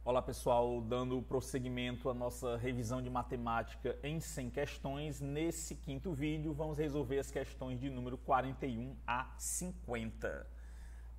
Olá pessoal, dando prosseguimento à nossa revisão de matemática em 100 questões. Nesse quinto vídeo vamos resolver as questões de número 41 a 50.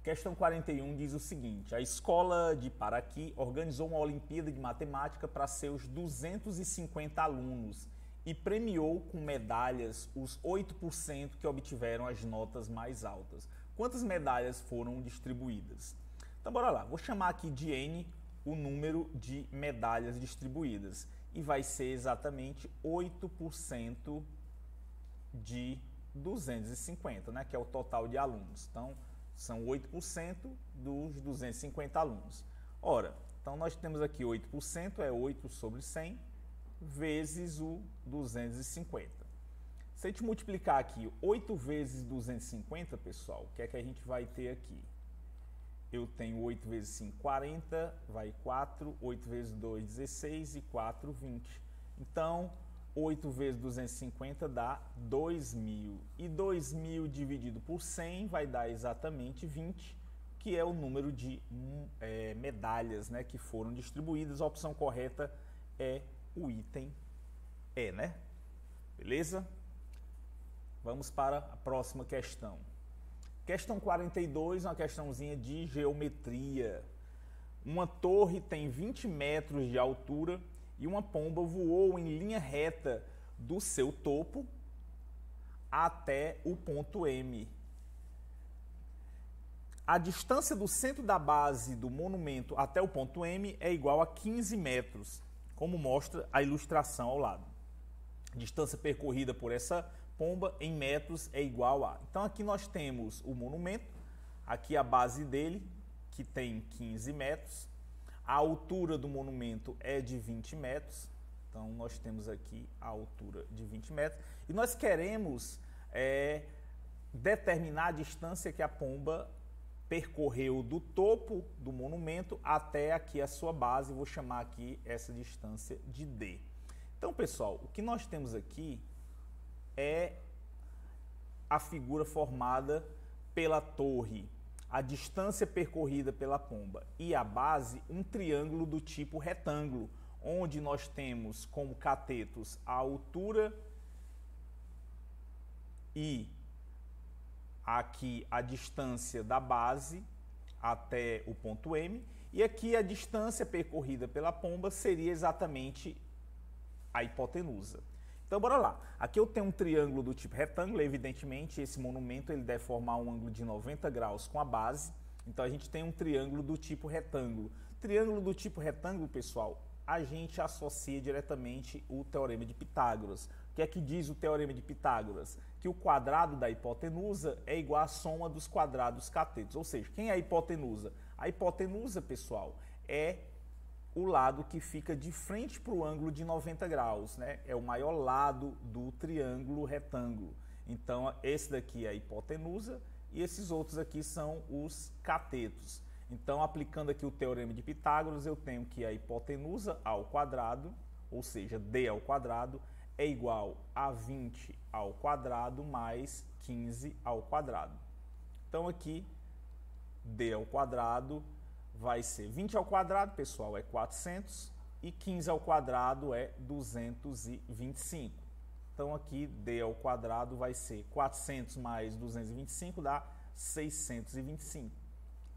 Questão 41 diz o seguinte: a escola de Paraqui organizou uma Olimpíada de Matemática para seus 250 alunos e premiou com medalhas os 8% que obtiveram as notas mais altas. Quantas medalhas foram distribuídas? Então bora lá, vou chamar aqui de N o número de medalhas distribuídas e vai ser exatamente 8% de 250, né, que é o total de alunos. Então, são 8% dos 250 alunos. Ora, então nós temos aqui 8%, é 8 sobre 100, vezes o 250. Se a gente multiplicar aqui 8 vezes 250, pessoal, o que é que a gente vai ter aqui? Eu tenho 8 vezes 5, 40, vai 4, 8 vezes 2, 16 e 4, 20. Então, 8 vezes 250 dá 2.000. E 2.000 dividido por 100 vai dar exatamente 20, que é o número de medalhas, né, que foram distribuídas. A opção correta é o item E, né? Beleza? Vamos para a próxima questão. Questão 42, uma questãozinha de geometria. Uma torre tem 20 metros de altura e uma pomba voou em linha reta do seu topo até o ponto M. A distância do centro da base do monumento até o ponto M é igual a 15 metros, como mostra a ilustração ao lado. A distância percorrida por essa pomba em metros é igual a... Então aqui nós temos o monumento, aqui a base dele, que tem 15 metros. A altura do monumento é de 20 metros. Então nós temos aqui a altura de 20 metros. E nós queremos determinar a distância que a pomba percorreu do topo do monumento até aqui a sua base. Vou chamar aqui essa distância de D. Então, pessoal, o que nós temos aqui é a figura formada pela torre, a distância percorrida pela pomba e a base, um triângulo do tipo retângulo, onde nós temos como catetos a altura e aqui a distância da base até o ponto M, e aqui a distância percorrida pela pomba seria exatamente a hipotenusa. Então, bora lá. Aqui eu tenho um triângulo do tipo retângulo, evidentemente, esse monumento ele deve formar um ângulo de 90 graus com a base. Então, a gente tem um triângulo do tipo retângulo. Triângulo do tipo retângulo, pessoal, a gente associa diretamente o Teorema de Pitágoras. O que é que diz o Teorema de Pitágoras? Que o quadrado da hipotenusa é igual à soma dos quadrados catetos. Ou seja, quem é a hipotenusa? A hipotenusa, pessoal, é o lado que fica de frente para o ângulo de 90 graus, né? É o maior lado do triângulo retângulo. Então, esse daqui é a hipotenusa e esses outros aqui são os catetos. Então, aplicando aqui o Teorema de Pitágoras, eu tenho que a hipotenusa ao quadrado, ou seja, D ao quadrado, é igual a 20 ao quadrado mais 15 ao quadrado. Então, aqui, D ao quadrado vai ser 20 ao quadrado, pessoal, é 400, e 15 ao quadrado é 225. Então, aqui, D ao quadrado vai ser 400 mais 225, dá 625.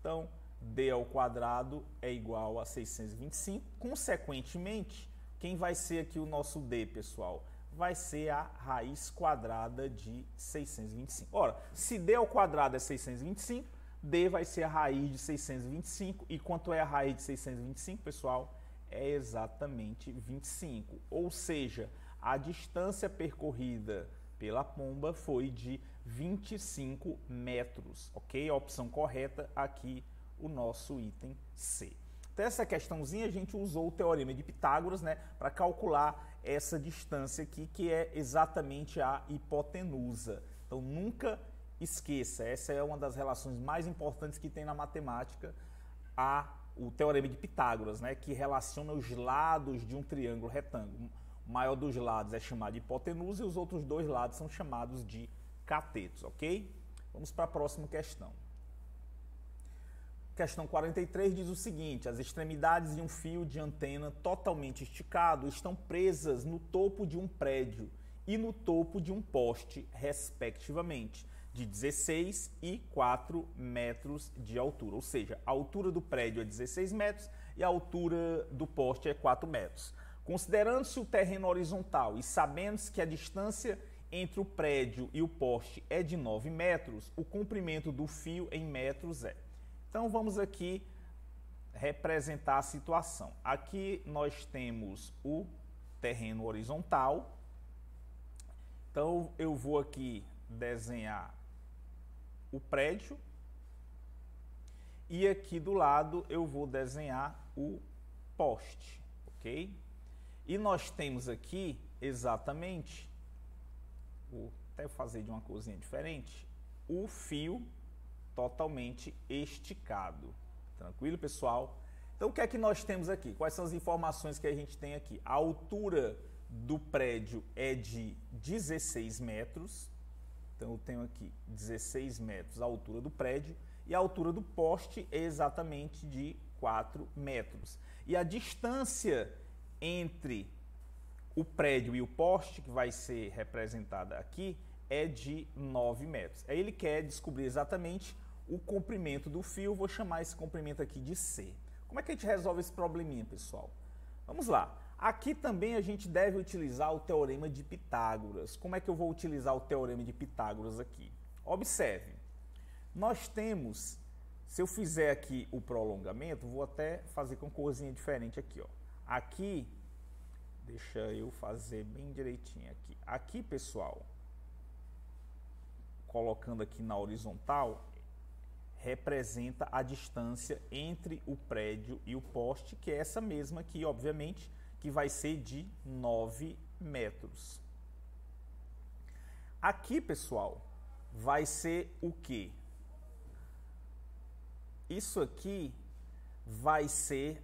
Então, D ao quadrado é igual a 625. Consequentemente, quem vai ser aqui o nosso D, pessoal? Vai ser a raiz quadrada de 625. Ora, se D ao quadrado é 625, D vai ser a raiz de 625. E quanto é a raiz de 625, pessoal? É exatamente 25. Ou seja, a distância percorrida pela pomba foi de 25 metros, ok? A opção correta aqui, o nosso item C. Então, essa questãozinha a gente usou o Teorema de Pitágoras, né, para calcular essa distância aqui, que é exatamente a hipotenusa. Então, nunca esqueça, essa é uma das relações mais importantes que tem na matemática, o Teorema de Pitágoras, né, que relaciona os lados de um triângulo retângulo. O maior dos lados é chamado de hipotenusa e os outros dois lados são chamados de catetos, ok? Vamos para a próxima questão. questão 43 diz o seguinte: as extremidades de um fio de antena totalmente esticado estão presas no topo de um prédio e no topo de um poste, respectivamente, de 16 e 4 metros de altura. Ou seja, a altura do prédio é 16 metros e a altura do poste é 4 metros. Considerando-se o terreno horizontal e sabendo-se que a distância entre o prédio e o poste é de 9 metros, o comprimento do fio em metros é. Então vamos aqui representar a situação. Aqui nós temos o terreno horizontal. Então eu vou aqui desenhar o prédio e aqui do lado eu vou desenhar o poste, ok? E nós temos aqui exatamente, vou até fazer de uma corzinha diferente, o fio totalmente esticado. Tranquilo, pessoal? Então o que é que nós temos aqui? Quais são as informações que a gente tem aqui? A altura do prédio é de 16 metros. Então eu tenho aqui 16 metros a altura do prédio e a altura do poste é exatamente de 4 metros. E a distância entre o prédio e o poste, que vai ser representada aqui, é de 9 metros. Aí ele quer descobrir exatamente o comprimento do fio, vou chamar esse comprimento aqui de C. Como é que a gente resolve esse probleminha, pessoal? Vamos lá. Aqui também a gente deve utilizar o teorema de Pitágoras. Como é que eu vou utilizar o teorema de Pitágoras aqui? Observe, nós temos, se eu fizer aqui o prolongamento, vou até fazer com corzinha diferente aqui, ó. Aqui, deixa eu fazer bem direitinho aqui. Aqui, pessoal, colocando aqui na horizontal, representa a distância entre o prédio e o poste, que é essa mesma aqui, obviamente, que vai ser de 9 metros. Aqui, pessoal, vai ser o quê? Isso aqui vai ser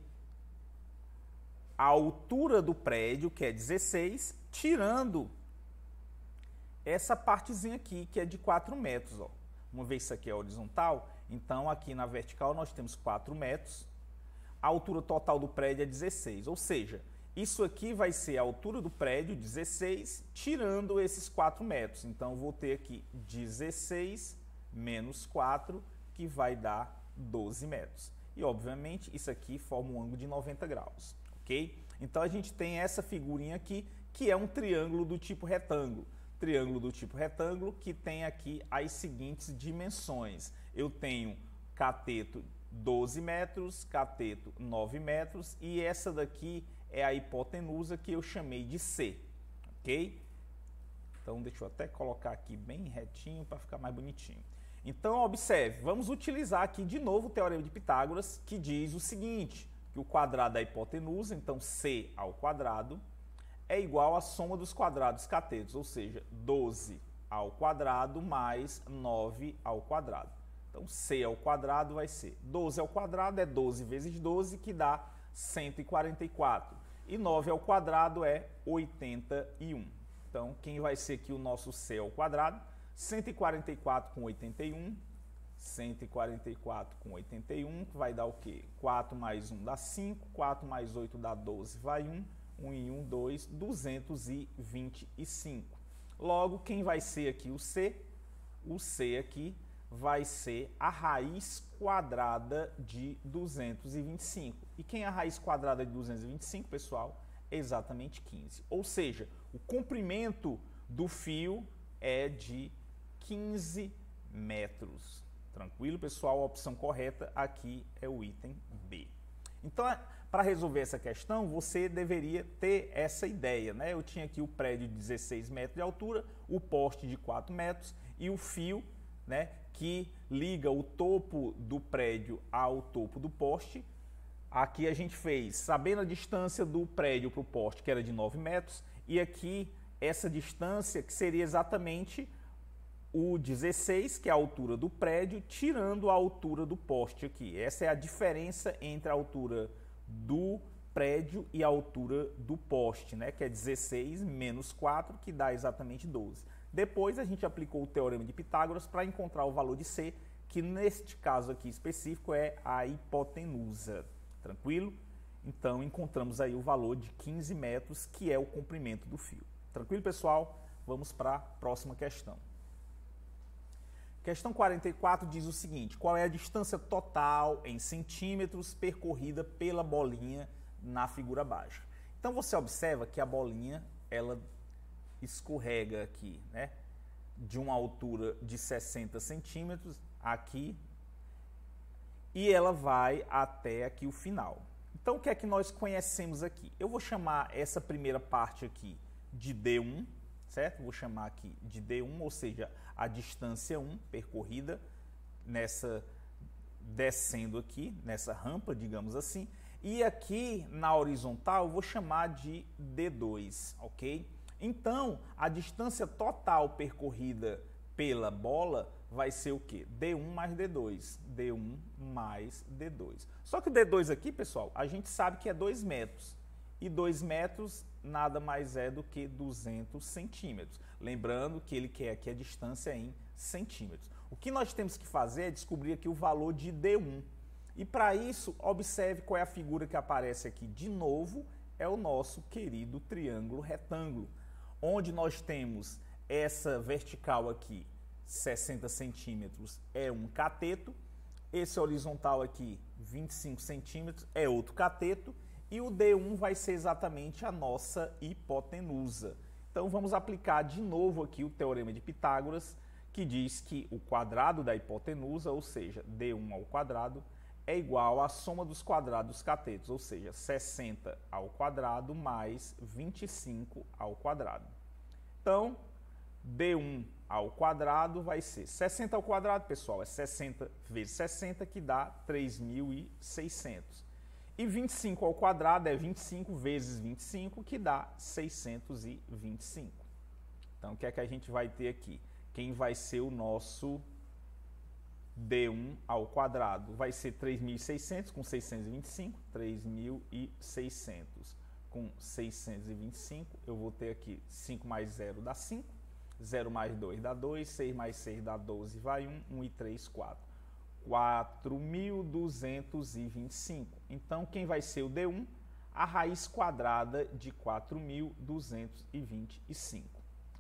a altura do prédio, que é 16, tirando essa partezinha aqui, que é de 4 metros. Ó. Uma vez isso aqui é horizontal, então aqui na vertical nós temos 4 metros. A altura total do prédio é 16, ou seja, isso aqui vai ser a altura do prédio, 16, tirando esses 4 metros. Então, eu vou ter aqui 16 menos 4, que vai dar 12 metros. E, obviamente, isso aqui forma um ângulo de 90 graus, ok? Então, a gente tem essa figurinha aqui, que é um triângulo do tipo retângulo. Triângulo do tipo retângulo que tem aqui as seguintes dimensões. Eu tenho cateto 12 metros, cateto 9 metros e essa daqui é a hipotenusa que eu chamei de C, ok? Então, deixa eu até colocar aqui bem retinho para ficar mais bonitinho. Então, observe, vamos utilizar aqui de novo o teorema de Pitágoras, que diz o seguinte, que o quadrado da hipotenusa, então C ao quadrado, é igual à soma dos quadrados catetos, ou seja, 12 ao quadrado mais 9 ao quadrado. Então, C ao quadrado vai ser 12 ao quadrado, é 12 vezes 12, que dá 144. E 9 ao quadrado é 81. Então, quem vai ser aqui o nosso C ao quadrado? 144 com 81. 144 com 81, que vai dar o quê? 4 mais 1 dá 5, 4 mais 8 dá 12, vai 1. 1 e 1, 2, 225. Logo, quem vai ser aqui o C? O C aqui vai ser a raiz quadrada de 225. E quem é a raiz quadrada de 225, pessoal? É exatamente 15. Ou seja, o comprimento do fio é de 15 metros. Tranquilo, pessoal? A opção correta aqui é o item B. Então, para resolver essa questão, você deveria ter essa ideia, né? Eu tinha aqui o prédio de 16 metros de altura, o poste de 4 metros e o fio, né, que liga o topo do prédio ao topo do poste. Aqui a gente fez, sabendo a distância do prédio para o poste, que era de 9 metros, e aqui essa distância que seria exatamente o 16, que é a altura do prédio, tirando a altura do poste aqui. Essa é a diferença entre a altura do prédio e a altura do poste, né? Que é 16 menos 4, que dá exatamente 12. Depois a gente aplicou o teorema de Pitágoras para encontrar o valor de C, que neste caso aqui específico é a hipotenusa. Tranquilo? Então, encontramos aí o valor de 15 metros, que é o comprimento do fio. Tranquilo, pessoal? Vamos para a próxima questão. Questão 44 diz o seguinte: qual é a distância total em centímetros percorrida pela bolinha na figura abaixo? Então, você observa que a bolinha, ela escorrega aqui, né? De uma altura de 60 centímetros aqui, e ela vai até aqui o final. Então, o que é que nós conhecemos aqui? Eu vou chamar essa primeira parte aqui de D1, certo? Vou chamar aqui de D1, ou seja, a distância 1 percorrida descendo aqui, nessa rampa, digamos assim. E aqui na horizontal eu vou chamar de D2, ok? Então, a distância total percorrida pela bola vai ser o quê? D1 mais D2. D1 mais D2. Só que o D2 aqui, pessoal, a gente sabe que é 2 metros. E 2 metros nada mais é do que 200 centímetros. Lembrando que ele quer aqui a distância em centímetros. O que nós temos que fazer é descobrir aqui o valor de D1. E para isso, observe qual é a figura que aparece aqui de novo. É o nosso querido triângulo retângulo, onde nós temos essa vertical aqui, 60 centímetros, é um cateto. Esse horizontal aqui, 25 centímetros, é outro cateto. E o D1 vai ser exatamente a nossa hipotenusa. Então, vamos aplicar de novo aqui o teorema de Pitágoras, que diz que o quadrado da hipotenusa, ou seja, D1 ao quadrado, é igual à soma dos quadrados dos catetos, ou seja, 60 ao quadrado mais 25 ao quadrado. Então, D1 ao quadrado vai ser 60 ao quadrado, pessoal, é 60 vezes 60, que dá 3.600. E 25 ao quadrado é 25 vezes 25, que dá 625. Então, o que é que a gente vai ter aqui? Quem vai ser o nosso D1 ao quadrado? Vai ser 3.600 com 625, 3.600 com 625. Eu vou ter aqui 5 mais 0 dá 5, 0 mais 2 dá 2, 6 mais 6 dá 12, vai 1, 1 e 3, 4. 4.225. Então, quem vai ser o D1? A raiz quadrada de 4.225,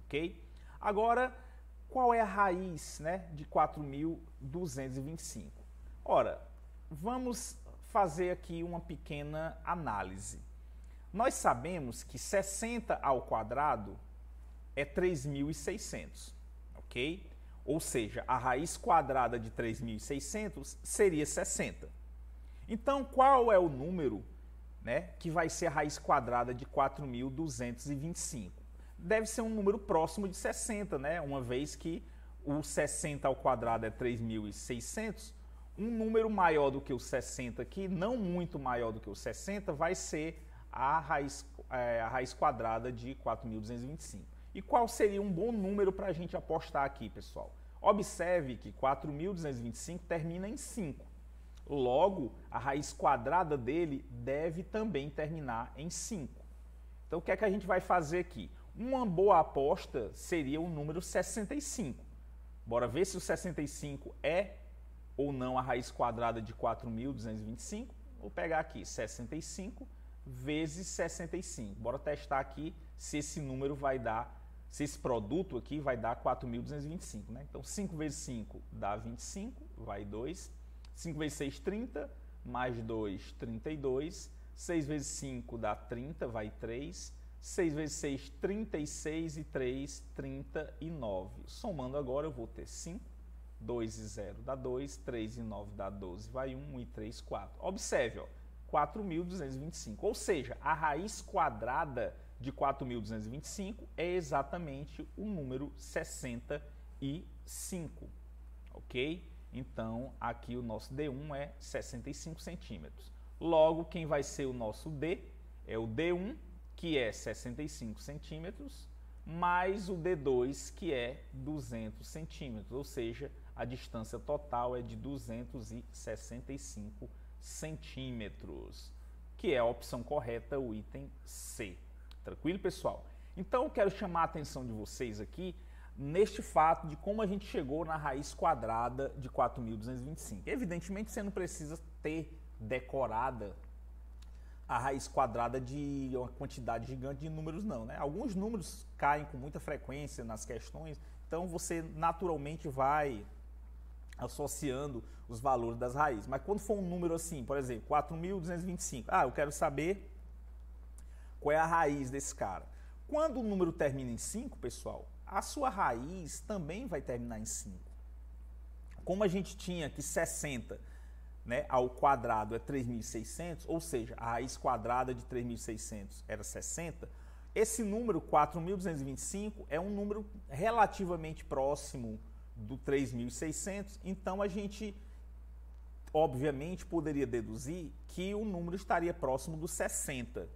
ok? Agora, qual é a raiz, né, de 4.225? Ora, vamos fazer aqui uma pequena análise. Nós sabemos que 60 ao quadrado é 3.600, ok? Ou seja, a raiz quadrada de 3.600 seria 60. Então, qual é o número, né, que vai ser a raiz quadrada de 4.225? Deve ser um número próximo de 60, né? Uma vez que o 60 ao quadrado é 3.600, um número maior do que o 60 aqui, não muito maior do que o 60, vai ser a raiz quadrada de 4.225. E qual seria um bom número para a gente apostar aqui, pessoal? Observe que 4.225 termina em 5. Logo, a raiz quadrada dele deve também terminar em 5. Então, o que é que a gente vai fazer aqui? Uma boa aposta seria o número 65. Bora ver se o 65 é ou não a raiz quadrada de 4.225. Vou pegar aqui 65 vezes 65. Bora testar aqui se esse número vai dar, se esse produto aqui vai dar 4.225, né? Então, 5 vezes 5 dá 25, vai 2. 5 vezes 6, 30, mais 2, 32. 6 vezes 5 dá 30, vai 3. 6 vezes 6, 36 e 3, 39. Somando agora, eu vou ter 5. 2 e 0 dá 2, 3 e 9 dá 12, vai 1 e 3, 4. Observe, ó, 4.225, ou seja, a raiz quadrada de 4.225 é exatamente o número 65, ok? Então, aqui o nosso D1 é 65 centímetros. Logo, quem vai ser o nosso D é o D1, que é 65 centímetros, mais o D2, que é 200 centímetros, ou seja, a distância total é de 265 centímetros, que é a opção correta, o item C. Tranquilo, pessoal? Então, eu quero chamar a atenção de vocês aqui neste fato de como a gente chegou na raiz quadrada de 4.225. Evidentemente, você não precisa ter decorada a raiz quadrada de uma quantidade gigante de números não, né? Alguns números caem com muita frequência nas questões, então você naturalmente vai associando os valores das raízes. Mas quando for um número assim, por exemplo, 4.225, eu quero saber qual é a raiz desse cara. Quando o número termina em 5, pessoal, a sua raiz também vai terminar em 5. Como a gente tinha que 60, né, ao quadrado é 3.600, ou seja, a raiz quadrada de 3.600 era 60, esse número 4.225 é um número relativamente próximo do 3.600, então a gente, obviamente, poderia deduzir que o número estaria próximo do 60.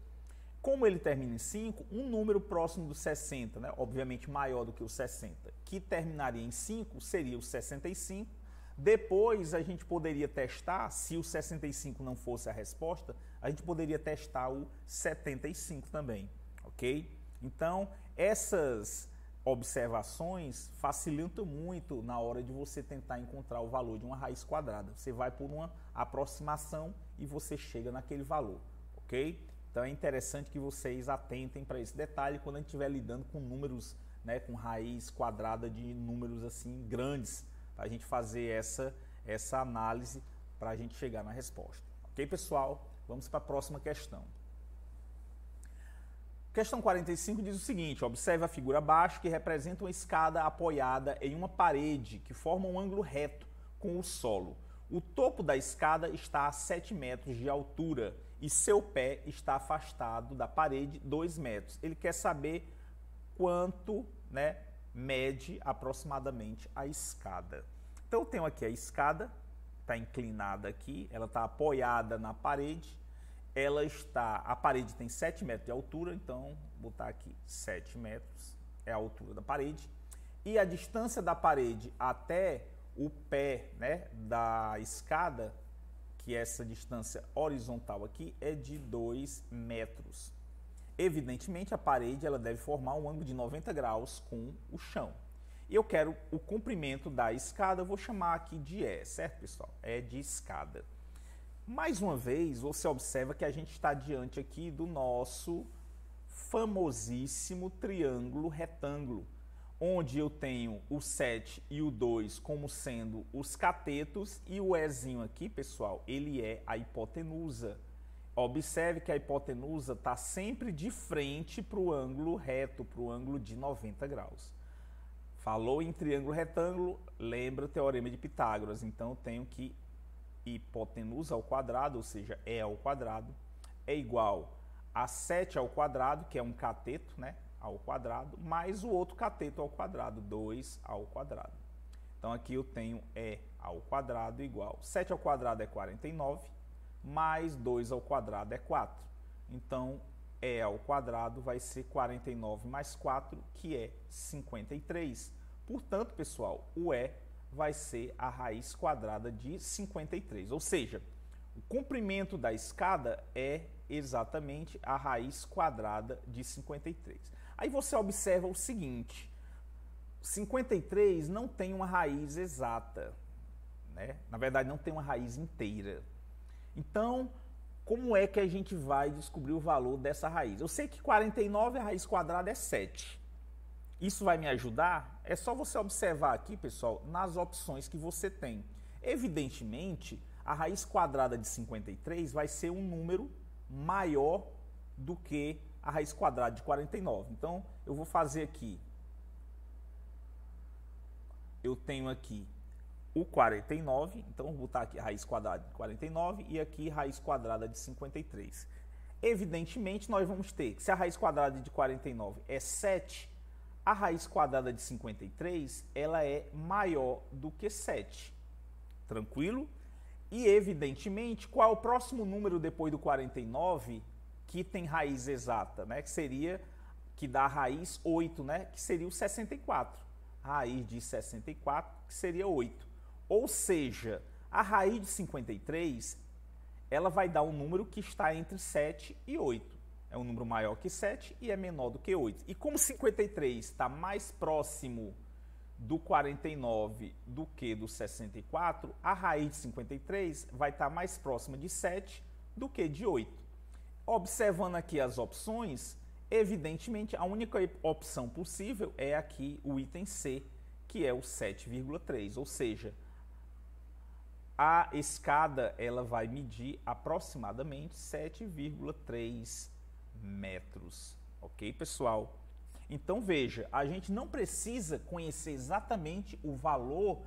Como ele termina em 5, um número próximo do 60, né, obviamente maior do que o 60, que terminaria em 5, seria o 65. Depois a gente poderia testar, se o 65 não fosse a resposta, a gente poderia testar o 75 também, ok? Então, essas observações facilitam muito na hora de você tentar encontrar o valor de uma raiz quadrada. Você vai por uma aproximação e você chega naquele valor, ok? Então é interessante que vocês atentem para esse detalhe quando a gente estiver lidando com números, né, com raiz quadrada de números assim grandes, para a gente fazer essa análise para a gente chegar na resposta. Ok, pessoal? Vamos para a próxima questão. Questão 45 diz o seguinte: observe a figura abaixo que representa uma escada apoiada em uma parede que forma um ângulo reto com o solo. O topo da escada está a 7 metros de altura e seu pé está afastado da parede 2 metros. Ele quer saber quanto, né, mede aproximadamente a escada. Então eu tenho aqui a escada, está inclinada aqui, ela está apoiada na parede, a parede tem 7 metros de altura, então vou botar aqui 7 metros, é a altura da parede, e a distância da parede até o pé, né, da escada, que essa distância horizontal aqui é de 2 metros. Evidentemente, a parede ela deve formar um ângulo de 90 graus com o chão. E eu quero o comprimento da escada, eu vou chamar aqui de E, certo, pessoal? É de escada. Mais uma vez, você observa que a gente está diante aqui do nosso famosíssimo triângulo retângulo, onde eu tenho o 7 e o 2 como sendo os catetos e o Ezinho aqui, pessoal, ele é a hipotenusa. Observe que a hipotenusa está sempre de frente para o ângulo reto, para o ângulo de 90 graus. Falou em triângulo retângulo, lembra o teorema de Pitágoras. Então, eu tenho que hipotenusa ao quadrado, ou seja, E ao quadrado, é igual a 7 ao quadrado, que é um cateto, né, ao quadrado, mais o outro cateto ao quadrado, 2 ao quadrado. Então, aqui eu tenho E ao quadrado igual 7 ao quadrado é 49, mais 2 ao quadrado é 4. Então, E ao quadrado vai ser 49 mais 4, que é 53. Portanto, pessoal, o E vai ser a raiz quadrada de 53. Ou seja, o comprimento da escada é exatamente a raiz quadrada de 53. Aí você observa o seguinte: 53 não tem uma raiz exata, né? Na verdade, não tem uma raiz inteira. Então, como é que a gente vai descobrir o valor dessa raiz? Eu sei que 49, a raiz quadrada é 7. Isso vai me ajudar? É só você observar aqui, pessoal, nas opções que você tem. Evidentemente, a raiz quadrada de 53 vai ser um número maior do que a raiz quadrada de 49. Então, eu vou fazer aqui. Eu tenho aqui o 49, então vou botar aqui a raiz quadrada de 49 e aqui raiz quadrada de 53. Evidentemente, nós vamos ter que se a raiz quadrada de 49 é 7, a raiz quadrada de 53 ela é maior do que 7. Tranquilo? E, evidentemente, qual é o próximo número depois do 49 que tem raiz exata, né? Que dá a raiz 8, né? Que seria o 64. Raiz de 64, que seria 8. Ou seja, a raiz de 53, ela vai dar um número que está entre 7 e 8. É um número maior que 7 e é menor do que 8. E como 53 está mais próximo do 49 do que do 64, a raiz de 53 vai estar mais próxima de 7 do que de 8. Observando aqui as opções, evidentemente a única opção possível é aqui o item C, que é o 7,3, ou seja, a escada ela vai medir aproximadamente 7,3 metros. Ok, pessoal? Então veja, a gente não precisa conhecer exatamente o valor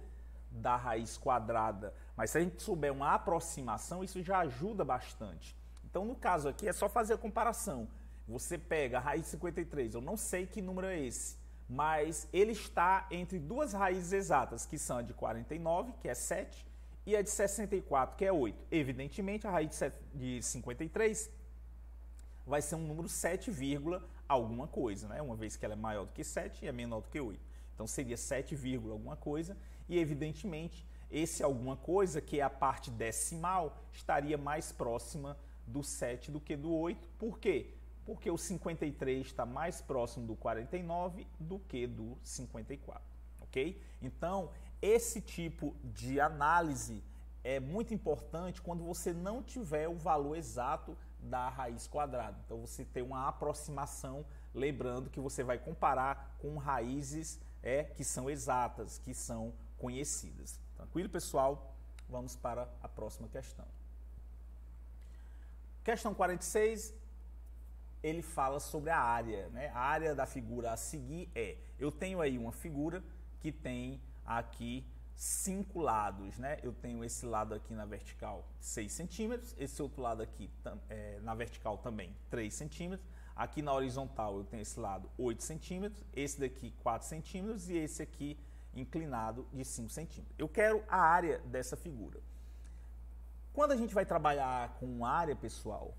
da raiz quadrada, mas se a gente souber uma aproximação, isso já ajuda bastante. Então no caso aqui é só fazer a comparação. Você pega a raiz de 53, eu não sei que número é esse, mas ele está entre duas raízes exatas, que são a de 49, que é 7, e a de 64, que é 8. Evidentemente, a raiz de 53 vai ser um número 7, alguma coisa, né? Uma vez que ela é maior do que 7 e é menor do que 8. Então, seria 7, alguma coisa, e evidentemente, esse alguma coisa, que é a parte decimal, estaria mais próxima do 7 do que do 8. Por quê? Porque o 53 está mais próximo do 49 do que do 54, ok? Então, esse tipo de análise é muito importante quando você não tiver o valor exato da raiz quadrada. Então, você tem uma aproximação, lembrando que você vai comparar com raízes que são exatas, que são conhecidas. Tranquilo, pessoal? Vamos para a próxima questão. Questão 46, ele fala sobre a área, né? A área da figura a seguir eu tenho aí uma figura que tem aqui 5 lados, né? Eu tenho esse lado aqui na vertical 6 centímetros, esse outro lado aqui na vertical também 3 centímetros, aqui na horizontal eu tenho esse lado 8 centímetros, esse daqui 4 centímetros e esse aqui inclinado de 5 centímetros. Eu quero a área dessa figura. Quando a gente vai trabalhar com área, pessoal,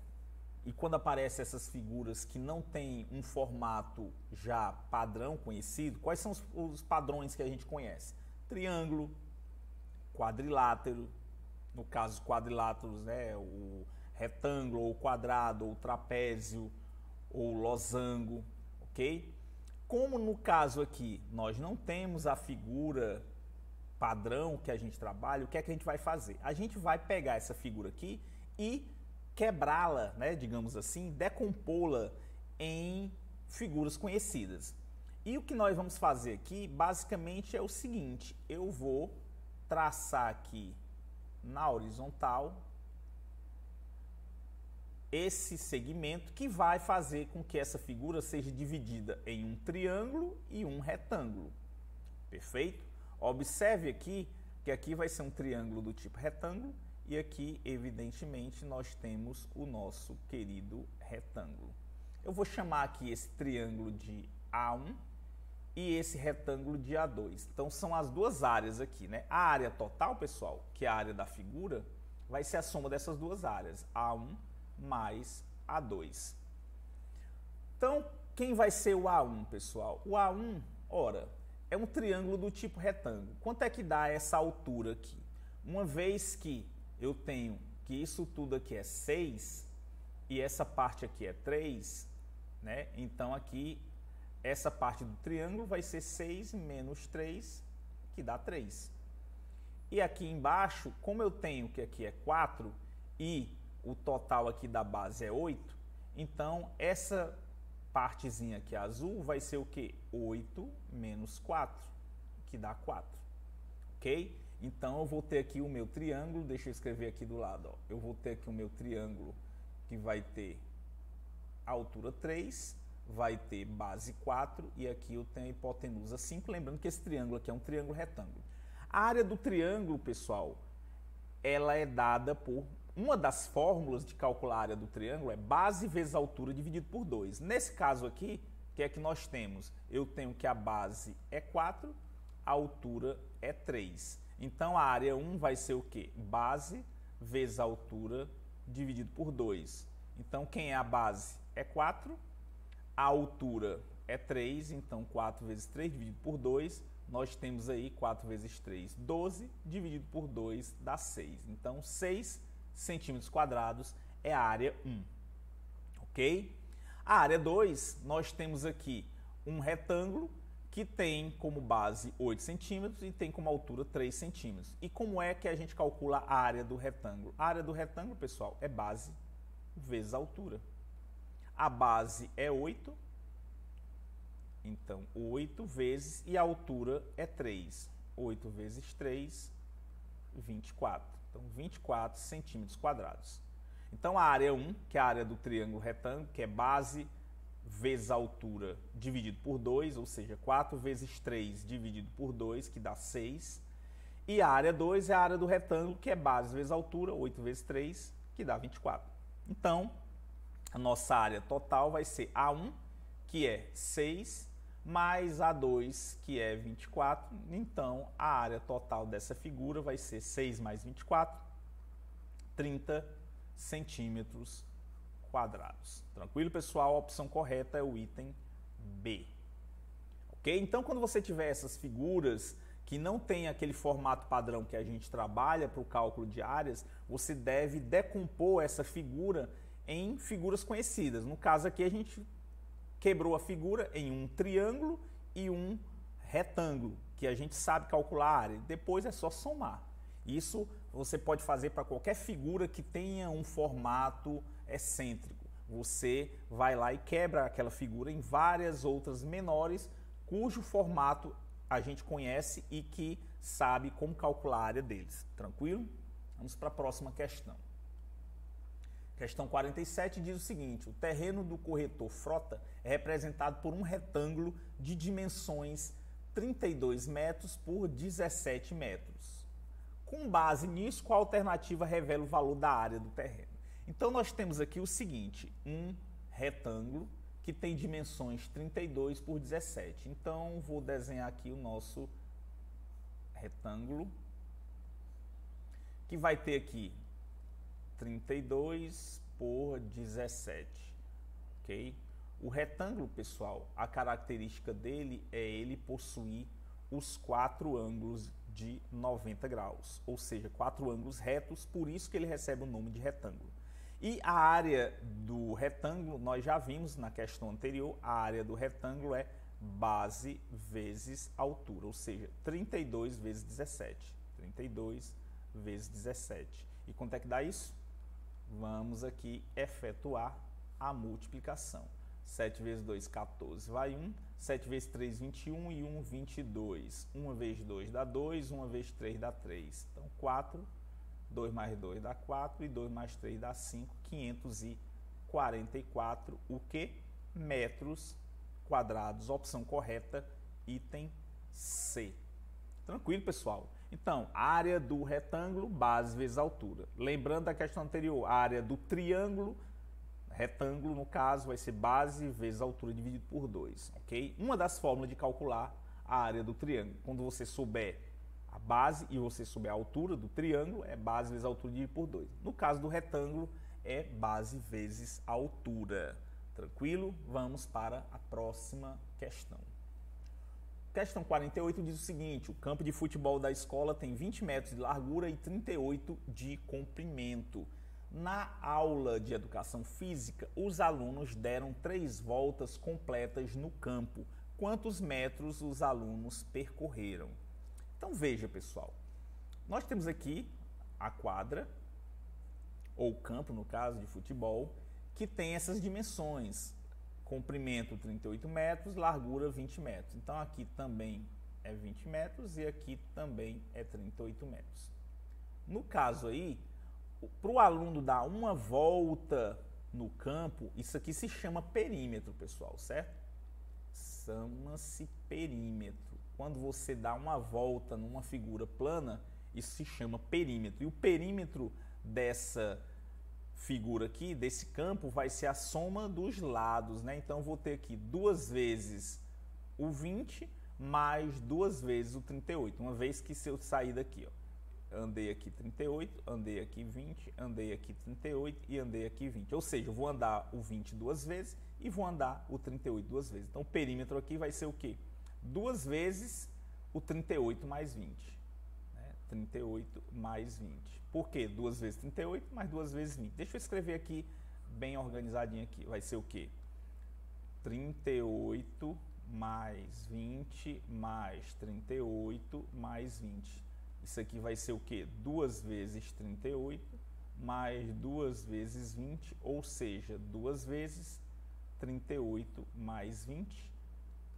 e quando aparecem essas figuras que não têm um formato já padrão conhecido, quais são os padrões que a gente conhece? Triângulo, quadrilátero, no caso quadriláteros, né, o retângulo, ou quadrado, ou trapézio, ou losango, ok? Como no caso aqui nós não temos a figura padrão que a gente trabalha, o que é que a gente vai fazer? A gente vai pegar essa figura aqui e quebrá-la, né, digamos assim, decompô-la em figuras conhecidas. E o que nós vamos fazer aqui, basicamente, é o seguinte: eu vou traçar aqui na horizontal esse segmento que vai fazer com que essa figura seja dividida em um triângulo e um retângulo. Perfeito? Observe aqui que aqui vai ser um triângulo do tipo retângulo e aqui, evidentemente, nós temos o nosso querido retângulo. Eu vou chamar aqui esse triângulo de A1 e esse retângulo de A2. Então, são as duas áreas aqui, né? A área total, pessoal, que é a área da figura, vai ser a soma dessas duas áreas, A1 mais A2. Então, quem vai ser o A1, pessoal? O A1, ora, é um triângulo do tipo retângulo. Quanto é que dá essa altura aqui? Uma vez que eu tenho que isso tudo aqui é 6 e essa parte aqui é 3, né? Então aqui essa parte do triângulo vai ser 6 menos 3, que dá 3. E aqui embaixo, como eu tenho que aqui é 4 e o total aqui da base é 8, então essa partezinha aqui azul vai ser o que? 8 menos 4, que dá 4. Ok? Então, eu vou ter aqui o meu triângulo, deixa eu escrever aqui do lado, ó. Eu vou ter aqui o meu triângulo que vai ter altura 3, vai ter base 4 e aqui eu tenho a hipotenusa 5, lembrando que esse triângulo aqui é um triângulo retângulo. A área do triângulo, pessoal, ela é dada por... Uma das fórmulas de calcular a área do triângulo é base vezes altura dividido por 2. Nesse caso aqui, o que é que nós temos? Eu tenho que a base é 4, a altura é 3. Então, a área 1 vai ser o quê? Base vezes a altura dividido por 2. Então, quem é a base? É 4. A altura é 3. Então, 4 vezes 3 dividido por 2. Nós temos aí 4 vezes 3, 12. Dividido por 2 dá 6. Então, 6 centímetros quadrados é a área 1. Ok? A área 2, nós temos aqui um retângulo que tem como base 8 centímetros e tem como altura 3 centímetros. E como é que a gente calcula a área do retângulo? A área do retângulo, pessoal, é base vezes a altura. A base é 8, então 8 vezes, e a altura é 3. 8 vezes 3, 24. Então, 24 centímetros quadrados. Então, a área 1, que é a área do triângulo retângulo, que é base vezes a altura dividido por 2, ou seja, 4 vezes 3 dividido por 2, que dá 6. E a área 2 é a área do retângulo, que é base vezes a altura, 8 vezes 3, que dá 24. Então, a nossa área total vai ser A1, que é 6, mais A2, que é 24. Então, a área total dessa figura vai ser 6 mais 24, 30 centímetros quadrados. Tranquilo, pessoal? A opção correta é o item B. Ok? Então, quando você tiver essas figuras que não tem aquele formato padrão que a gente trabalha para o cálculo de áreas, você deve decompor essa figura em figuras conhecidas. No caso aqui, a gente quebrou a figura em um triângulo e um retângulo, que a gente sabe calcular a área. Depois é só somar. Isso você pode fazer para qualquer figura que tenha um formato excêntrico. Você vai lá e quebra aquela figura em várias outras menores, cujo formato a gente conhece e que sabe como calcular a área deles. Tranquilo? Vamos para a próxima questão. Questão 47 diz o seguinte: o terreno do corretor Frota é representado por um retângulo de dimensões 32 metros por 17 metros. Com base nisso, qual alternativa revela o valor da área do terreno? Então, nós temos aqui o seguinte, um retângulo que tem dimensões 32 por 17. Então, vou desenhar aqui o nosso retângulo, que vai ter aqui 32 por 17, ok? O retângulo, pessoal, a característica dele é ele possuir os 4 ângulos de 90 graus, ou seja, 4 ângulos retos, por isso que ele recebe o nome de retângulo. E a área do retângulo, nós já vimos na questão anterior, a área do retângulo é base vezes altura, ou seja, 32 vezes 17. 32 vezes 17. E quanto é que dá isso? Vamos aqui efetuar a multiplicação. 7 vezes 2, 14, vai 1. 7 vezes 3, 21 e 1, 22. 1 vezes 2 dá 2, 1 vezes 3 dá 3. Então, 4, 2 mais 2 dá 4 e 2 mais 3 dá 5, 544, o que? Metros quadrados. Opção correta, item C. Tranquilo, pessoal? Então, área do retângulo, base vezes altura. Lembrando da questão anterior, a área do triângulo, retângulo, no caso, vai ser base vezes altura dividido por 2, ok? Uma das fórmulas de calcular a área do triângulo, quando você souber a base e você souber a altura do triângulo, é base vezes altura dividido por 2. No caso do retângulo, é base vezes altura. Tranquilo? Vamos para a próxima questão. Questão 48 diz o seguinte: o campo de futebol da escola tem 20 metros de largura e 38 de comprimento. Na aula de educação física, os alunos deram 3 voltas completas no campo. Quantos metros os alunos percorreram? Então veja, pessoal, nós temos aqui a quadra, ou campo, no caso de futebol, que tem essas dimensões. Comprimento 38 metros, largura 20 metros. Então aqui também é 20 metros e aqui também é 38 metros. No caso aí, para o aluno dar uma volta no campo, isso aqui se chama perímetro, pessoal, certo? Chama-se perímetro. Quando você dá uma volta numa figura plana, isso se chama perímetro. E o perímetro dessa figura aqui, desse campo, vai ser a soma dos lados, né? Então, eu vou ter aqui 2 vezes o 20 mais 2 vezes o 38. Uma vez que se eu sair daqui, ó, andei aqui 38, andei aqui 20, andei aqui 38 e andei aqui 20. Ou seja, eu vou andar o 20 2 vezes e vou andar o 38 2 vezes. Então, o perímetro aqui vai ser o quê? 2 vezes o 38 mais 20. 38 mais 20. Por quê? 2 vezes 38 mais 2 vezes 20. Deixa eu escrever aqui bem organizadinho aqui. Vai ser o quê? 38 mais 20 mais 38 mais 20. Isso aqui vai ser o quê? 2 vezes 38 mais 2 vezes 20, ou seja, 2 vezes 38 mais 20,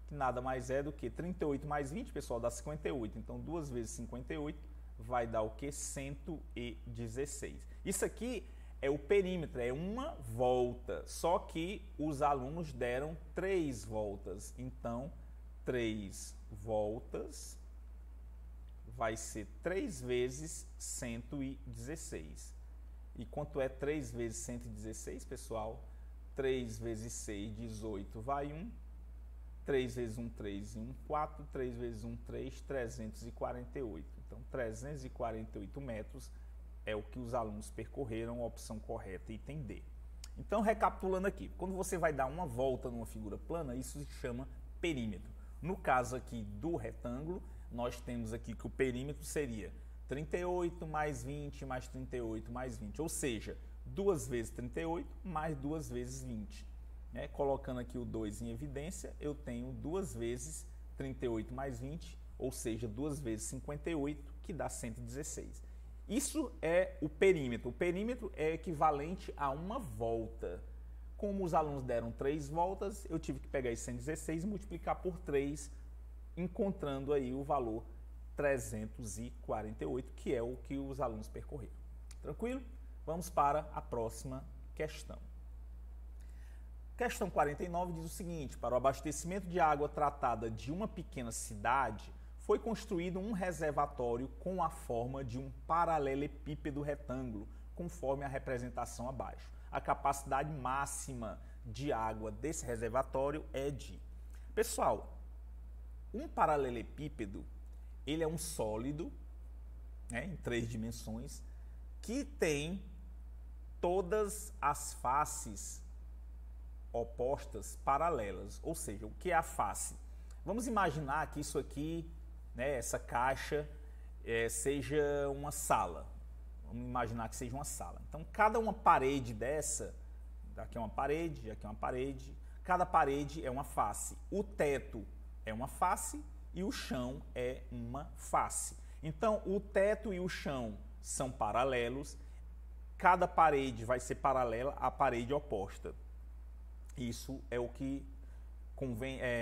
que nada mais é do que 38 mais 20, pessoal, dá 58. Então, 2 vezes 58 vai dar o quê? 116. Isso aqui é o perímetro, é uma volta, só que os alunos deram 3 voltas. Então, 3 voltas vai ser 3 vezes 116. E quanto é 3 vezes 116, pessoal? 3 vezes 6, 18, vai 1. 3 vezes 1, 3 e 1, 4. 3 vezes 1, 3, 348. Então, 348 metros é o que os alunos percorreram, a opção correta, item D. Então, recapitulando aqui, quando você vai dar uma volta numa figura plana, isso se chama perímetro. No caso aqui do retângulo, nós temos aqui que o perímetro seria 38 mais 20 mais 38 mais 20, ou seja, 2 vezes 38 mais 2 vezes 20. Colocando aqui o 2 em evidência, eu tenho 2 vezes 38 mais 20, ou seja, 2 vezes 58, que dá 116. Isso é o perímetro. O perímetro é equivalente a uma volta. Como os alunos deram 3 voltas, eu tive que pegar esse 116 e multiplicar por 3, encontrando aí o valor 348, que é o que os alunos percorreram. Tranquilo? Vamos para a próxima questão. Questão 49 diz o seguinte: para o abastecimento de água tratada de uma pequena cidade, foi construído um reservatório com a forma de um paralelepípedo retângulo, conforme a representação abaixo. A capacidade máxima de água desse reservatório é de... Pessoal, um paralelepípedo, ele é um sólido, em 3 dimensões, que tem todas as faces opostas paralelas. Ou seja, o que é a face? Vamos imaginar que isso aqui, essa caixa, seja uma sala. Vamos imaginar que seja uma sala. Então, cada uma parede dessa, aqui é uma parede, aqui é uma parede, cada parede é uma face. O teto é uma face e o chão é uma face. Então, o teto e o chão são paralelos, cada parede vai ser paralela à parede oposta. Isso é o que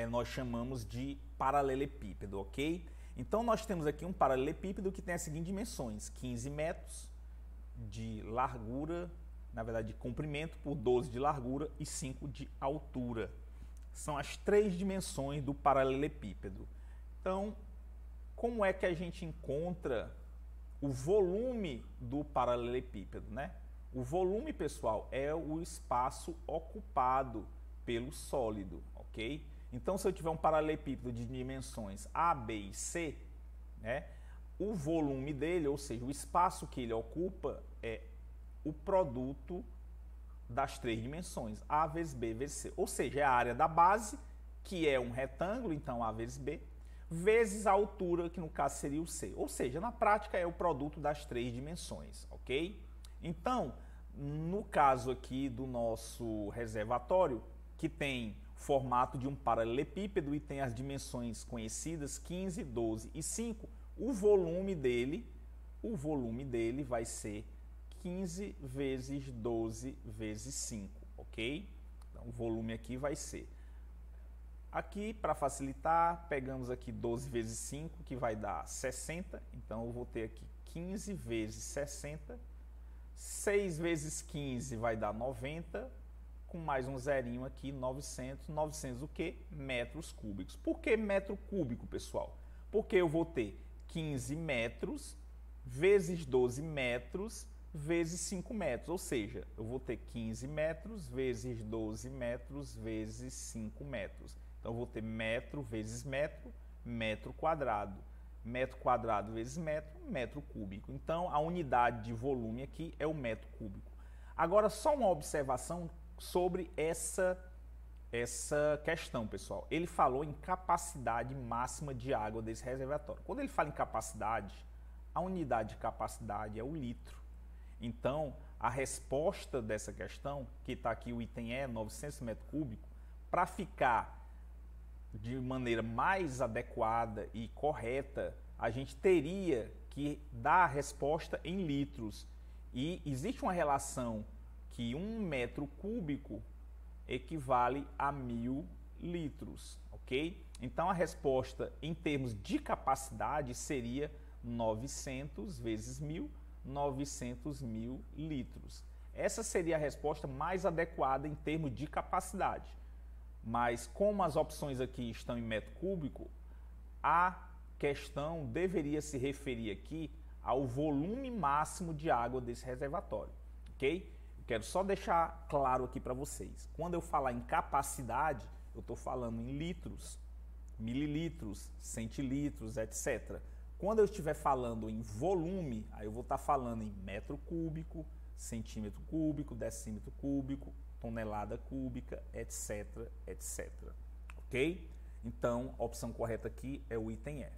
nós chamamos de paralelepípedo, ok? Então, nós temos aqui um paralelepípedo que tem as seguintes dimensões: 15 metros de largura, na verdade de comprimento, por 12 de largura e 5 de altura. São as 3 dimensões do paralelepípedo. Então, como é que a gente encontra o volume do paralelepípedo, O volume, pessoal, é o espaço ocupado pelo sólido, ok? Então, se eu tiver um paralelepípedo de dimensões A, B e C, o volume dele, ou seja, o espaço que ele ocupa, é o produto das 3 dimensões, A vezes B vezes C. Ou seja, é a área da base, que é um retângulo, então A vezes B, vezes a altura, que no caso seria o C. Ou seja, na prática é o produto das 3 dimensões, ok? Então, no caso aqui do nosso reservatório, que tem formato de um paralelepípedo e tem as dimensões conhecidas, 15, 12 e 5, o volume dele vai ser 15 vezes 12 vezes 5, ok? Então, o volume aqui vai ser... Aqui, para facilitar, pegamos aqui 12 vezes 5, que vai dar 60. Então, eu vou ter aqui 15 vezes 60. 6 vezes 15 vai dar 90. Com mais um zerinho aqui, 900. 900 o quê? Metros cúbicos. Por que metro cúbico, pessoal? Porque eu vou ter 15 metros vezes 12 metros vezes 5 metros. Ou seja, eu vou ter 15 metros vezes 12 metros vezes 5 metros. Então, eu vou ter metro vezes metro, metro quadrado. Metro quadrado vezes metro, metro cúbico. Então, a unidade de volume aqui é o metro cúbico. Agora, só uma observação sobre essa questão, pessoal. Ele falou em capacidade máxima de água desse reservatório. Quando ele fala em capacidade, a unidade de capacidade é o litro. Então, a resposta dessa questão, que está aqui o item E, 900 metros cúbicos, para ficar de maneira mais adequada e correta, a gente teria que dar a resposta em litros. E existe uma relação que 1 metro cúbico equivale a 1000 litros, ok? Então a resposta em termos de capacidade seria 900 vezes 1000, 900 mil litros. Essa seria a resposta mais adequada em termos de capacidade. Mas como as opções aqui estão em metro cúbico, a questão deveria se referir aqui ao volume máximo de água desse reservatório, ok? Eu quero só deixar claro aqui para vocês. Quando eu falar em capacidade, eu estou falando em litros, mililitros, centilitros, etc. Quando eu estiver falando em volume, aí eu vou estar falando em metro cúbico, centímetro cúbico, decímetro cúbico, tonelada cúbica, etc, etc. Ok? Então, a opção correta aqui é o item E.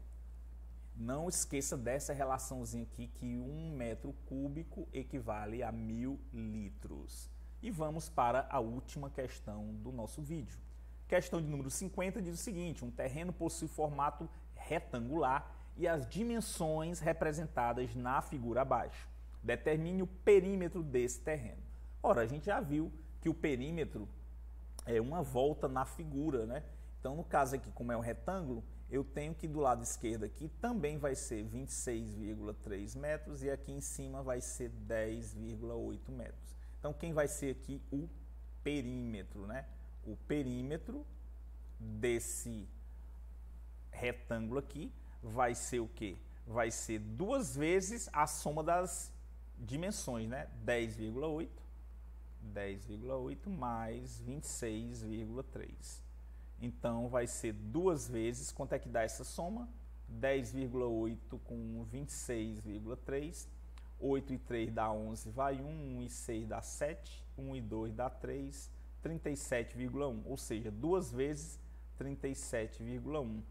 Não esqueça dessa relaçãozinha aqui, que 1 metro cúbico equivale a 1000 litros. E vamos para a última questão do nosso vídeo. Questão de número 50 diz o seguinte: um terreno possui formato retangular e as dimensões representadas na figura abaixo. Determine o perímetro desse terreno. Ora, a gente já viu que o perímetro é uma volta na figura, né? Então, no caso aqui, como é um retângulo, eu tenho que do lado esquerdo aqui também vai ser 26,3 metros e aqui em cima vai ser 10,8 metros. Então, quem vai ser aqui o perímetro, né? O perímetro desse retângulo aqui vai ser o quê? Vai ser 2 vezes a soma das dimensões, né? 10,8 mais 26,3. Então, vai ser 2 vezes, quanto é que dá essa soma? 10,8 com 26,3. 8 e 3 dá 11, vai 1, 1 e 6 dá 7, 1 e 2 dá 3, 37,1, ou seja, 2 vezes 37,1.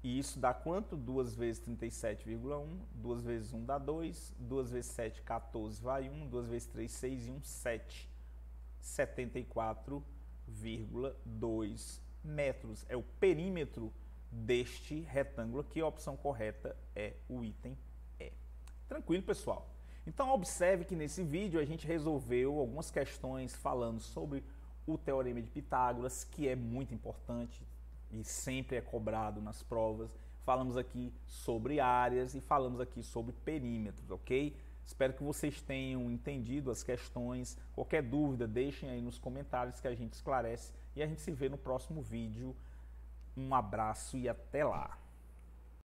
E isso dá quanto? 2 vezes 37,1, 2 vezes 1 dá 2, 2 vezes 7, 14, vai 1, 2 vezes 3, 6 e 1, 7. 74,2 metros. É o perímetro deste retângulo aqui. A opção correta é o item E. Tranquilo, pessoal? Então, observe que nesse vídeo a gente resolveu algumas questões falando sobre o Teorema de Pitágoras, que é muito importante e sempre é cobrado nas provas. Falamos aqui sobre áreas e falamos aqui sobre perímetros, ok? Espero que vocês tenham entendido as questões. Qualquer dúvida, deixem aí nos comentários que a gente esclarece e a gente se vê no próximo vídeo. Um abraço e até lá!